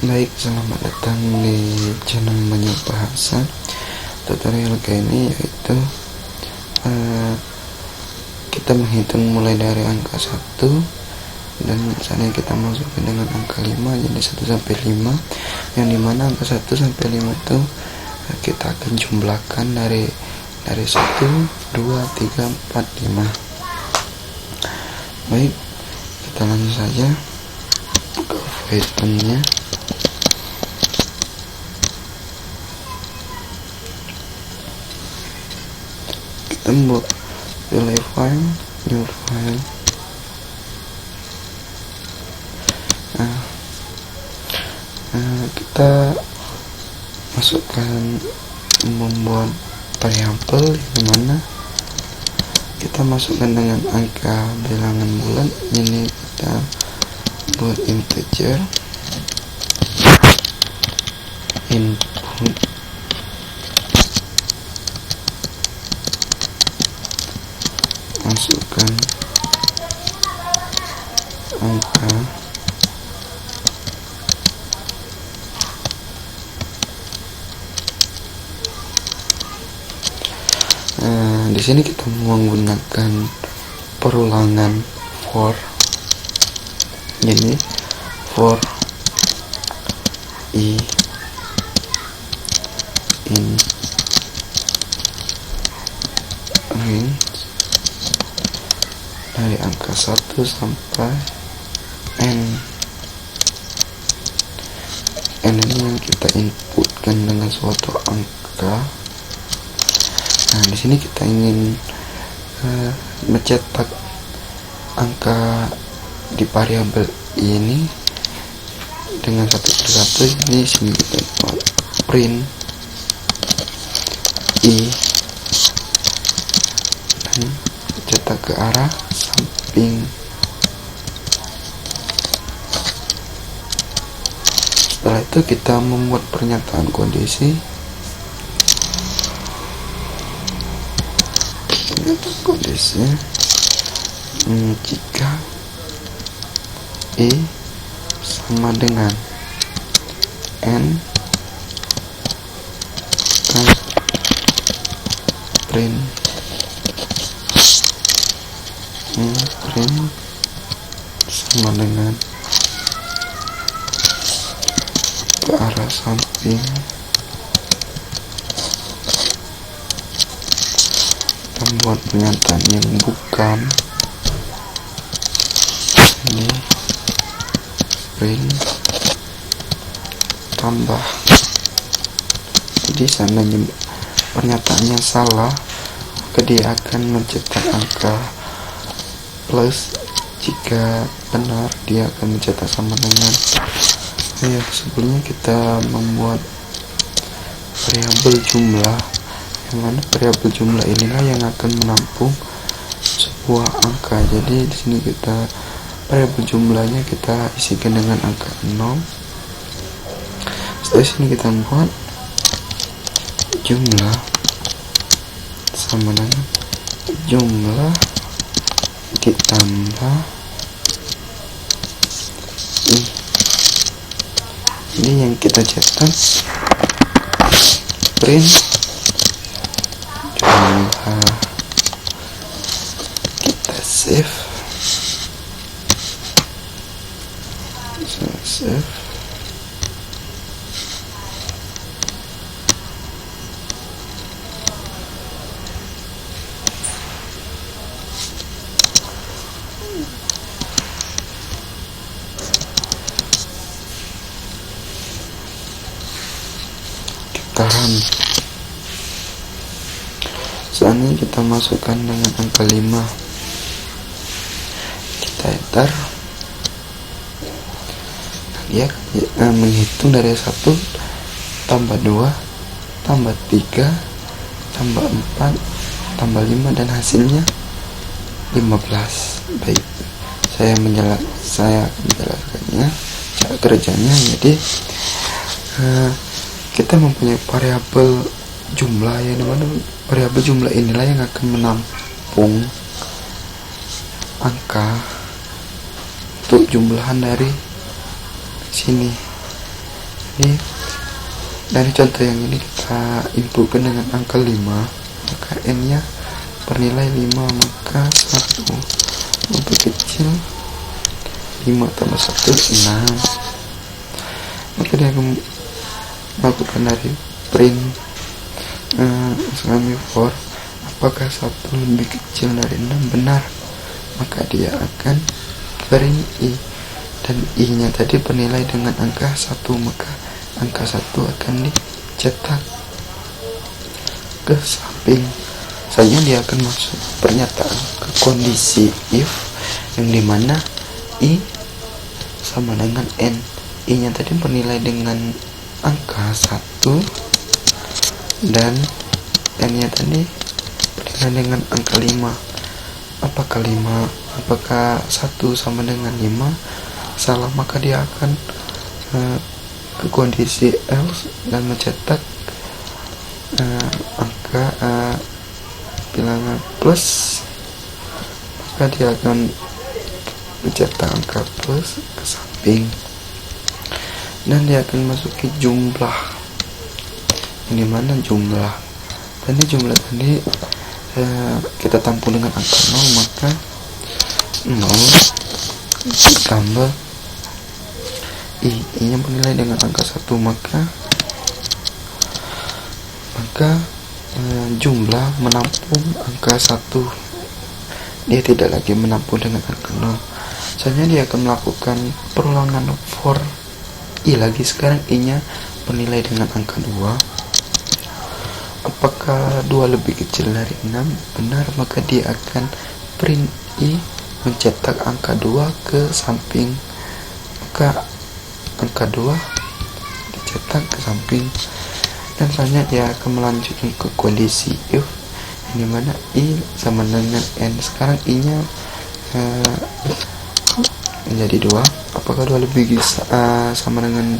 Baik, selamat datang di channel Banyak Bahasa. Tutorial kali ini yaitu kita menghitung mulai dari angka 1 dan misalnya kita masukkan dengan angka 5, jadi 1 sampai 5, yang dimana angka 1 sampai 5 itu kita akan jumlahkan dari 1, 2, 3, 4, 5. Baik, kita langsung saja ke Python-nya. Kita buat pilih file, new file. Kita masukkan membuat variabel yang mana kita masukkan dengan angka bilangan bulan. Ini kita buat integer input masukkan angka di sini kita menggunakan perulangan for, jadi for i in range dari angka 1 sampai n. N ini yang kita inputkan dengan suatu angka. Nah, di sini kita ingin mencetak angka di variabel ini dengan satu persatu. Jadi sini kita buat print i dan cetak ke arah samping. Setelah itu kita membuat pernyataan kondisi. Jika i sama dengan n, dan print sama dengan ke arah samping. Membuat pernyataan yang bukan ini print tambah. Jadi seandainya pernyataannya salah, maka dia akan mencetak angka plus. Jika benar, dia akan mencetak sama dengan. Sebelumnya kita membuat variabel jumlah, yang mana variabel jumlah inilah yang akan menampung sebuah angka. Jadi di sini kita variabel jumlahnya kita isikan dengan angka 0. Setelah sini kita buat jumlah sama dengan jumlah ditambah ini yang kita cetak print jumlah. Kita save. Tahan. Selanjutnya kita masukkan dengan angka 5. Kita enter. Dia menghitung dari 1 tambah 2 tambah 3 tambah 4 tambah 5 dan hasilnya 15. Baik, saya akan menjelaskannya cara kerjanya. Jadi kita mempunyai variabel jumlah, yang dimana variabel jumlah inilah yang akan menampung angka untuk jumlahan dari sini. Jadi dari contoh yang ini kita inputkan dengan angka 5, maka n nya bernilai 5, maka 1 lebih kecil 5 tambah 1 6. Maka dia akan melakukan dari print kami for apakah 1 lebih kecil dari 6 benar, maka dia akan print i, dan i nya tadi bernilai dengan angka 1, maka angka 1 akan dicetak ke samping. Selanjutnya dia akan masuk pernyataan ke kondisi if, yang dimana i sama dengan n. I nya tadi bernilai dengan angka 1 dan n nya tadi bernilai dengan angka 5. Apakah 1 sama dengan 5? Salah, maka dia akan ke kondisi else dan mencetak angka bilangan plus, maka dia akan mencetak angka plus ke samping, dan dia akan masuki jumlah, ini mana jumlah tadi, jumlah tadi kita tampung dengan angka 0, maka 0 tambah i nya bernilai dengan angka 1, maka jumlah menampung angka 1, dia tidak lagi menampung dengan angka 0. Selanjutnya dia akan melakukan perulangan for i lagi. Sekarang i nya bernilai dengan angka 2, apakah 2 lebih kecil dari 6? Benar, maka dia akan print i mencetak angka 2 ke samping, maka angka 2 dicetak ke samping. Dan selanjutnya dia akan melanjutkan ke kondisi if, ini mana i sama dengan n. Sekarang i nya menjadi 2, apakah 2 lebih sama dengan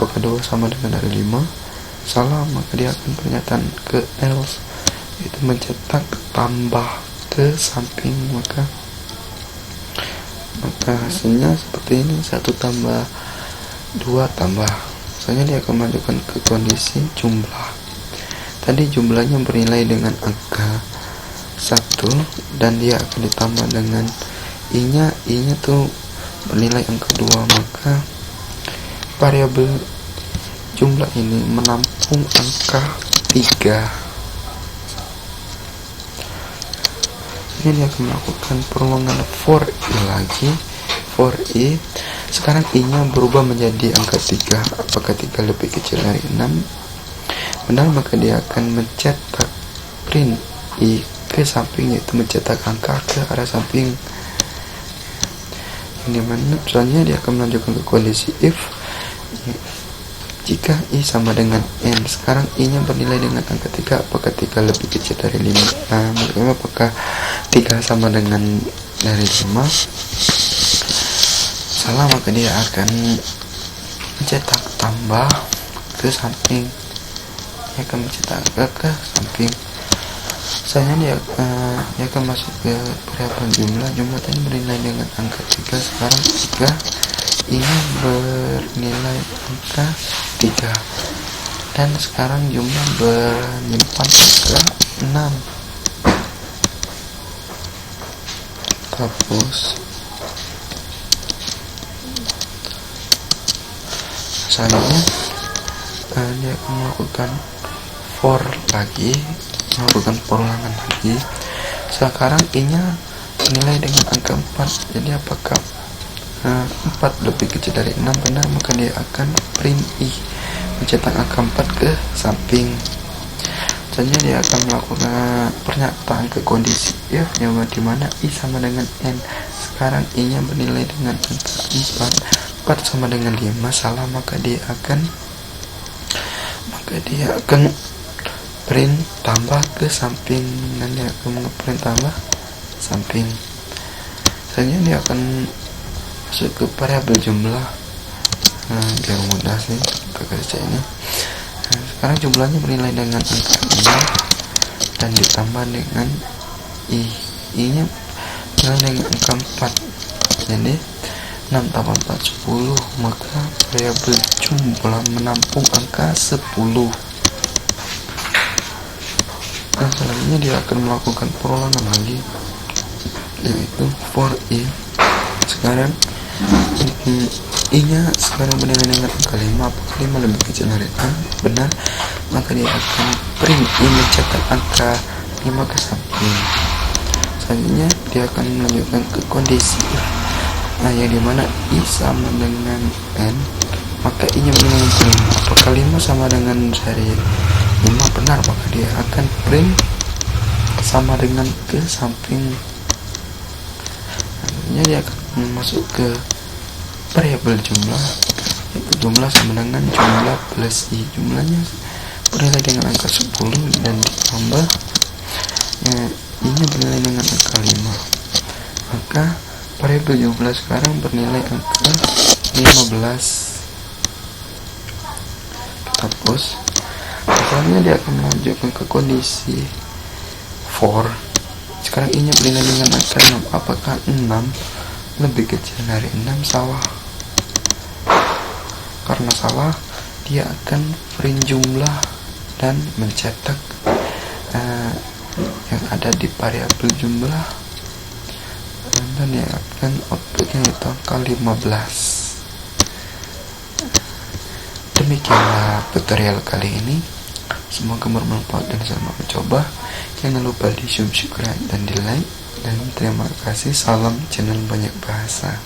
apakah 2 sama dengan dari 5? Salah, maka dia akan pernyataan ke else, itu mencetak tambah ke samping, maka hasilnya seperti ini, 1 tambah 2 tambah. Selanjutnya dia akan melanjutkan ke kondisi jumlah. Tadi jumlahnya bernilai dengan angka 1 dan dia akan ditambah dengan i nya tuh bernilai angka 2, maka variabel jumlah ini menampung angka 3. Ini dia akan melakukan perulangan for i lagi. For i, sekarang i nya berubah menjadi angka 3, apakah 3 lebih kecil dari 6? Benar, maka dia akan mencetak print i ke samping, yaitu mencetak angka ke arah samping. Ini mana selanjutnya dia akan melanjutkan ke kondisi if, jika i sama dengan n. Sekarang i nya bernilai dengan angka 3, apakah 3 lebih kecil dari 5? Apakah 3 sama dengan dari 5? Salah, maka dia akan mencetak tambah ke samping, dia akan mencetak ke samping. Selanjutnya dia akan masuk ke variabel jumlah tadi bernilai dengan angka 3. Sekarang jika ini bernilai angka 3 dan sekarang jumlah menyimpan angka 6, hapus. Selanjutnya dia akan melakukan for lagi, melakukan perulangan lagi. Sekarang i nya bernilai dengan angka 4, jadi apakah 4 lebih kecil dari 6? Benar, maka dia akan print i mencetak angka 4 ke samping. Selanjutnya dia akan melakukan pernyataan ke kondisi if, yang dimana i sama dengan n. Sekarang i nya bernilai dengan angka 4 sama dengan 5. Salah, maka dia akan print tambah ke samping, dan dia akan print tambah samping. Selanjutnya dia akan masuk ke variabel jumlah. Biar mudah sih kita kerja ini. Sekarang jumlahnya bernilai dengan angka 6 dan ditambah dengan i nya bernilai dengan angka 4, jadi 6 6 tambah 4 10, maka variabel jumlah menampung angka 10. Dan selanjutnya dia akan melakukan perulangan lagi, yaitu for i. Sekarang i-nya sekarang bernilai dengan angka 5. Apakah 5 lebih kecil dari 6? Benar, maka dia akan print i mencetak angka 5 ke samping. Selanjutnya dia akan melanjutkan ke kondisi yang dimana i sama dengan n, maka i nya bernilai 5. Apakah 5 sama dengan dari 5? Benar, maka dia akan print sama dengan ke samping. Selanjutnya dia akan masuk ke variabel jumlah, yaitu jumlah sama dengan jumlah plus i. Jumlahnya bernilai dengan angka 10 dan ditambah i nya bernilai dengan angka 5, maka variabel jumlah sekarang bernilai angka 15. Kita hapus. Selanjutnya dia akan melanjutkan ke kondisi for. Sekarang i nya bernilai dengan angka 6. Apakah 6 lebih kecil dari 6? Salah. Karena salah, dia akan print jumlah dan mencetak yang ada di variabel jumlah, dan dia akan outputnya itu angka 15. Demikianlah tutorial kali ini, semoga bermanfaat dan selamat mencoba. Jangan lupa di subscribe dan di like, dan terima kasih. Salam channel banyak bahasa.